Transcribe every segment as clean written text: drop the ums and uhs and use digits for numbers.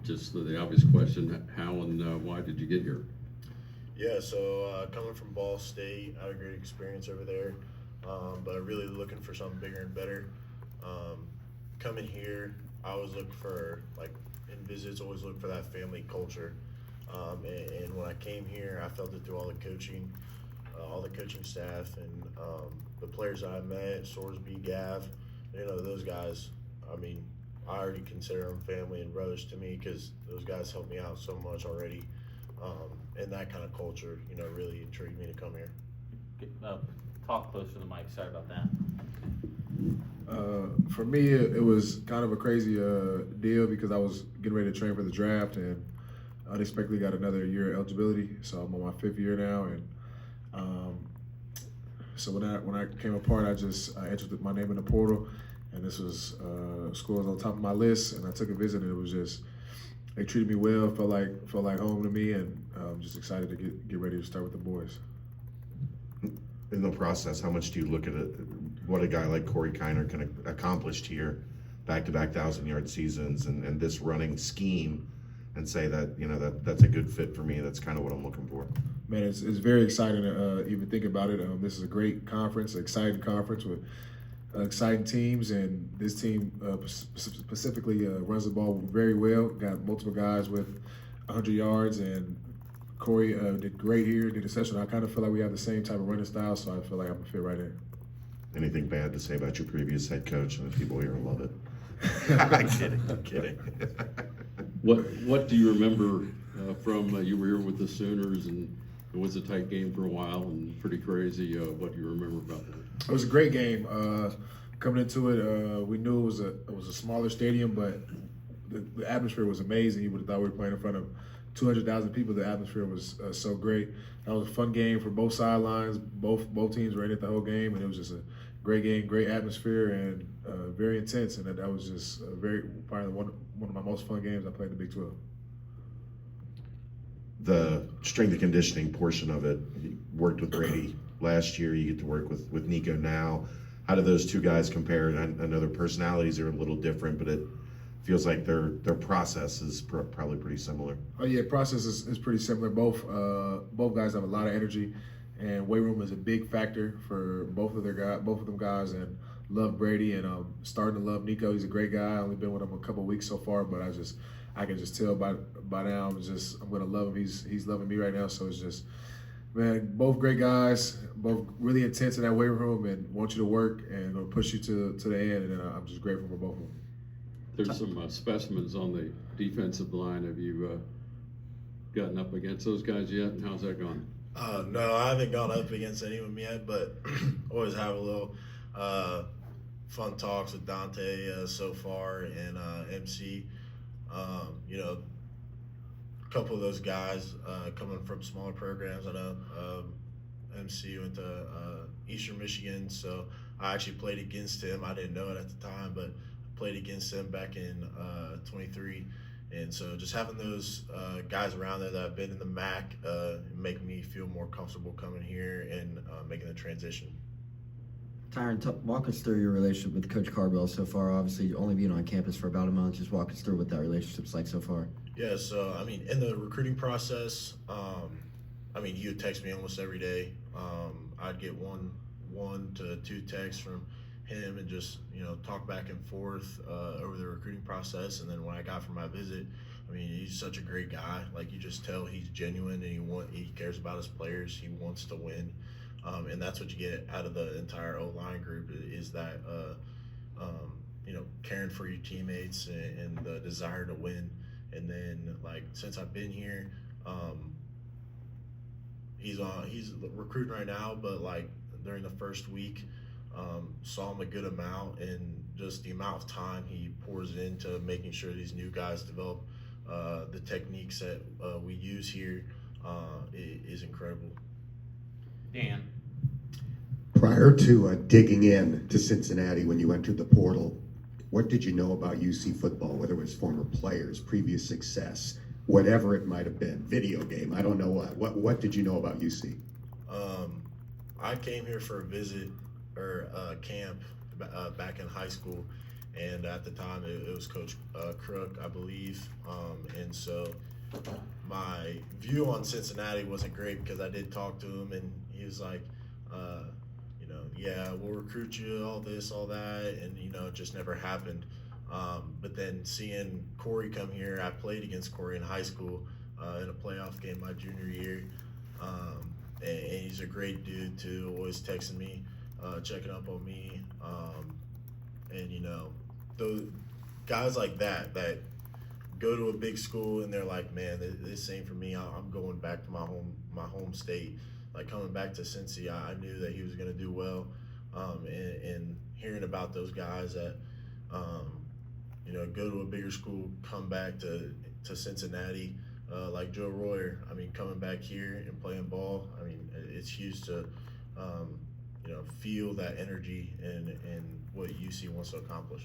just the obvious question, how and why did you get here? Yeah, so coming from Ball State, I had a great experience over there, but really looking for something bigger and better. Coming here, I always look for, like, in visits, always look for that family culture. And when I came here, I felt it through all the coaching staff, and the players I met, Sorsby, Gav, those guys, I mean, I already consider them family and brothers to me because those guys helped me out so much already. And that kind of culture, really intrigued me to come here. Talk closer to the mic. Sorry about that. For me, it was kind of a crazy deal because I was getting ready to train for the draft and unexpectedly got another year of eligibility. So I'm on my 5th year now, and so when I came apart, I just entered my name in the portal, and this was school was on top of my list, and I took a visit, and it was just. They treated me well, felt like home to me, and I'm just excited to get ready to start with the boys. In the process, how much do you look at it, what a guy like Corey Kiner can accomplish here, back-to-back 1,000-yard seasons, and this running scheme, and say that that's a good fit for me. That's kind of what I'm looking for. Man, it's very exciting to even think about it. This is a great conference, an exciting conference with exciting teams, and this team specifically runs the ball very well. Got multiple guys with 100 yards, and Corey did great here, did a session. I kind of feel like we have the same type of running style, so I feel like I'm a fit right in. Anything bad to say about your previous head coach? And the people here will love it. I'm kidding. What do you remember from you were here with the Sooners, and it was a tight game for a while and pretty crazy. What do you remember about that? It was a great game. Coming into it, we knew it was a smaller stadium, but the atmosphere was amazing. You would have thought we were playing in front of 200,000 people. The atmosphere was so great. That was a fun game for both sidelines. Both teams were in it the whole game, and it was just a great game, great atmosphere, and very intense. And that was just probably one of my most fun games I played in the Big 12. The strength and conditioning portion of it, you worked with Brady last year. You get to work with Nico now. How do those two guys compare? And I know their personalities are a little different, but it feels like their process is probably pretty similar. Oh yeah, process is pretty similar. Both guys have a lot of energy, and weight room is a big factor for both of them guys. And love Brady, and starting to love Nico. He's a great guy. I've only been with him a couple of weeks so far, but I can just tell by now I'm gonna love him. He's loving me right now. So it's just, man, both great guys, both really intense in that weight room, and want you to work and gonna push you to the end. And I'm just grateful for both of them. There's some specimens on the defensive line. Have you gotten up against those guys yet, and how's that going? No, I haven't gone up against any of them yet, but always have a little fun talks with Dante so far, and MC. A couple of those guys coming from smaller programs. I know MC went to Eastern Michigan, so I actually played against him. I didn't know it at the time, but played against him back in 23. And so just having those guys around there that have been in the MAC make me feel more comfortable coming here and making the transition. Taran, walk us through your relationship with Coach Carbell so far. Obviously, only being on campus for about a month. Just walk us through what that relationship's like so far. Yeah, so, in the recruiting process, he would text me almost every day. I'd get one to two texts from him and just, talk back and forth over the recruiting process. And then when I got for my visit, he's such a great guy. Like, you just tell he's genuine, and he cares about his players. He wants to win. And that's what you get out of the entire O-line group is that, caring for your teammates and the desire to win. And then, since I've been here, he's recruiting right now, but, during the first week, saw him a good amount, and just the amount of time he pours into making sure these new guys develop the techniques that we use here is incredible. Dan. Prior to digging in to Cincinnati when you entered the portal, what did you know about UC football, whether it was former players, previous success, whatever it might have been, video game, I don't know what did you know about UC? I came here for a visit or camp back in high school, and at the time it was Coach Crook, I believe. And so my view on Cincinnati wasn't great because I did talk to him, and he was like, yeah, we'll recruit you, all this, all that, and it just never happened. But then seeing Corey come here, I played against Corey in high school in a playoff game my junior year, and he's a great dude too, always texting me, checking up on me, and those guys like that go to a big school and they're like, man, this ain't for me. I'm going back to my home state. Like coming back to Cincy, I knew that he was going to do well, and hearing about those guys that go to a bigger school, come back to Cincinnati, like Joe Royer. I mean, coming back here and playing ball. I mean, it's huge to feel that energy and what UC wants to accomplish.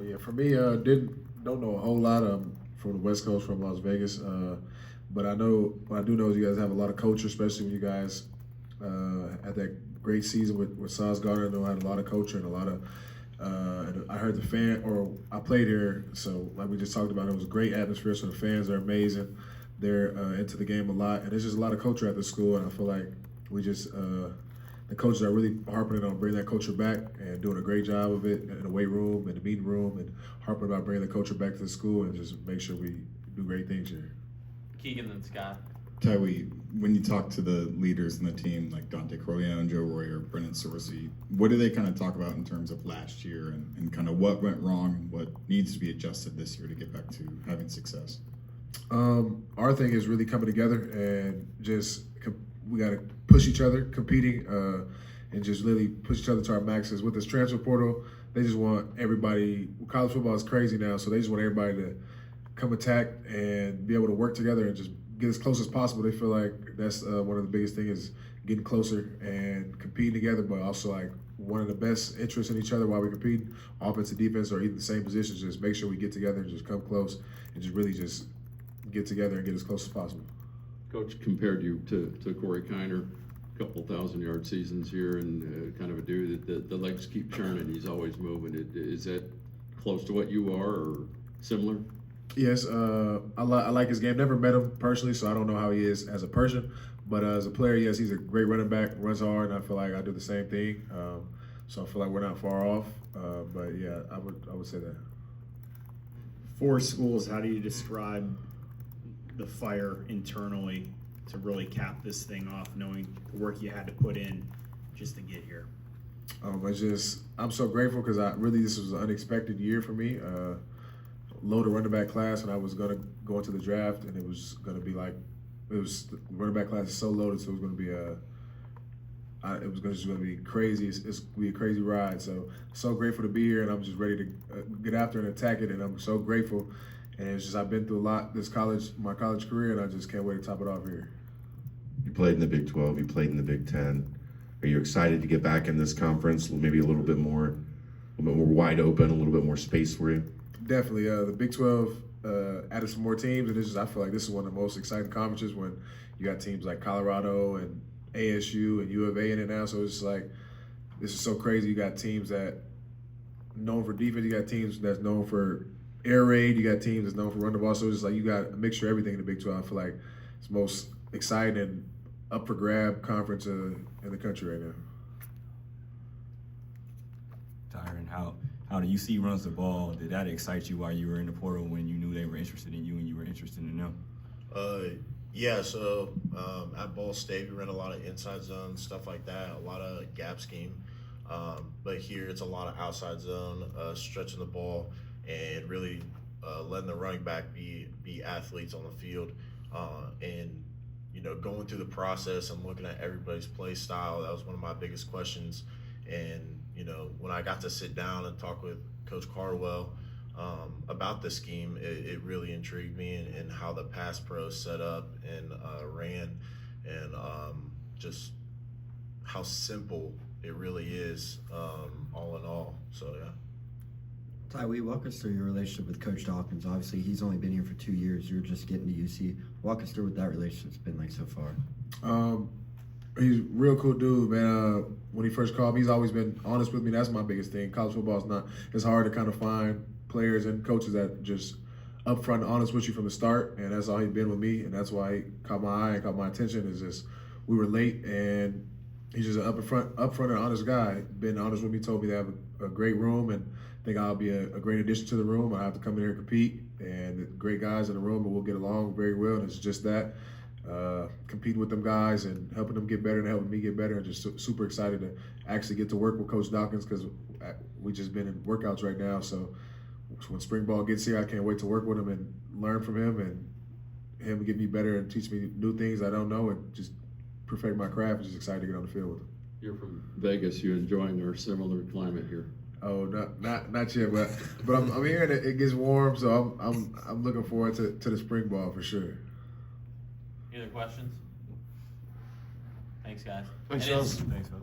Yeah, for me, don't know a whole lot from the West Coast, from Las Vegas, but I do know you guys have a lot of culture, especially when you guys had that great season with Sauce Gardner. I know I had a lot of culture and a lot of. And I heard I played here, so like we just talked about, it was a great atmosphere. So the fans are amazing; they're into the game a lot, and there's just a lot of culture at the school. And I feel like we just the coaches are really harping on bringing that culture back and doing a great job of it in the weight room and the meeting room, and harping about bringing the culture back to the school and just make sure we do great things here. Keegan and Scott. Tawee, when you talk to the leaders in the team, like Dante Corleone, Joe Royer, Brennan Sorcy, what do they kind of talk about in terms of last year and kind of what went wrong and what needs to be adjusted this year to get back to having success? Our thing is really coming together and just we got to push each other, competing, and just really push each other to our maxes. With this transfer portal, they just want everybody. College football is crazy now, so they just want everybody to come attack and be able to work together and just get as close as possible. They feel like that's one of the biggest things is getting closer and competing together, but also like one of the best interests in each other while we compete, offense and defense, or even the same positions. Just make sure we get together and just come close and just really just get together and get as close as possible. Coach compared you to Corey Kiner, a couple 1,000-yard seasons here, and kind of a dude that the legs keep churning. He's always moving. Is that close to what you are or similar? Yes, I like his game. Never met him personally, so I don't know how he is as a person. But as a player, yes, he's a great running back, runs hard, and I feel like I do the same thing. So I feel like we're not far off. But yeah, I would say that. For schools, how do you describe the fire internally to really cap this thing off, knowing the work you had to put in just to get here? I'm so grateful because this was an unexpected year for me. Loaded running back class, and I was gonna go into the draft, and it was gonna be like, the running back class is so loaded, so it was gonna be just gonna be crazy. It's gonna be a crazy ride. So grateful to be here, and I'm just ready to get after and attack it, and I'm so grateful. And it's just I've been through a lot my college career, and I just can't wait to top it off here. You played in the Big 12. You played in the Big 10. Are you excited to get back in this conference? Maybe a little bit more wide open, a little bit more space for you. Definitely. The Big 12 added some more teams, and I feel like this is one of the most exciting conferences when you got teams like Colorado and ASU and U of A in it now. So it's just like, this is so crazy. You got teams that known for defense. You got teams that's known for air raid. You got teams that's known for run the ball. So it's just like you got a mixture of everything in the Big 12. I feel like it's the most exciting and up for grab conference in the country right now. Taran, how the UC runs the ball, did that excite you while you were in the portal when you knew they were interested in you and you were interested in them? Yeah, so at Ball State, we ran a lot of inside zone, stuff like that, a lot of gap scheme. But here it's a lot of outside zone, stretching the ball, and really letting the running back be athletes on the field. And, going through the process and looking at everybody's play style, that was one of my biggest questions. And, when I got to sit down and talk with Coach Cardwell about the scheme, it really intrigued me and how the pass pro set up and ran, and just how simple it really is, all in all. So, yeah. Tawee, walk us through your relationship with Coach Dawkins. Obviously, he's only been here for 2 years. You're just getting to UC. Walk us through what that relationship's been like so far. He's a real cool dude, man. When he first called me, he's always been honest with me. That's my biggest thing. College football is not. It's hard to kind of find players and coaches that just upfront and honest with you from the start, and that's all he's been with me, and that's why he caught my eye and caught my attention. Is just we were late, and he's just an upfront and honest guy. Been honest with me, told me they have a great room, and think I'll be a great addition to the room. I have to come in here and compete, and great guys in the room, and we'll get along very well. And it's just that. Competing with them guys and helping them get better and helping me get better, and just super excited to actually get to work with Coach Dawkins because we just been in workouts right now. So when spring ball gets here, I can't wait to work with him and learn from him and him get me better and teach me new things I don't know and just perfect my craft. I'm just excited to get on the field with him. You're from Vegas. You enjoying our similar climate here? Oh, not yet, but I'm hearing it gets warm, so I'm looking forward to the spring ball for sure. Any other questions? Thanks, guys. Thanks, And it's- John. Thanks, Phil.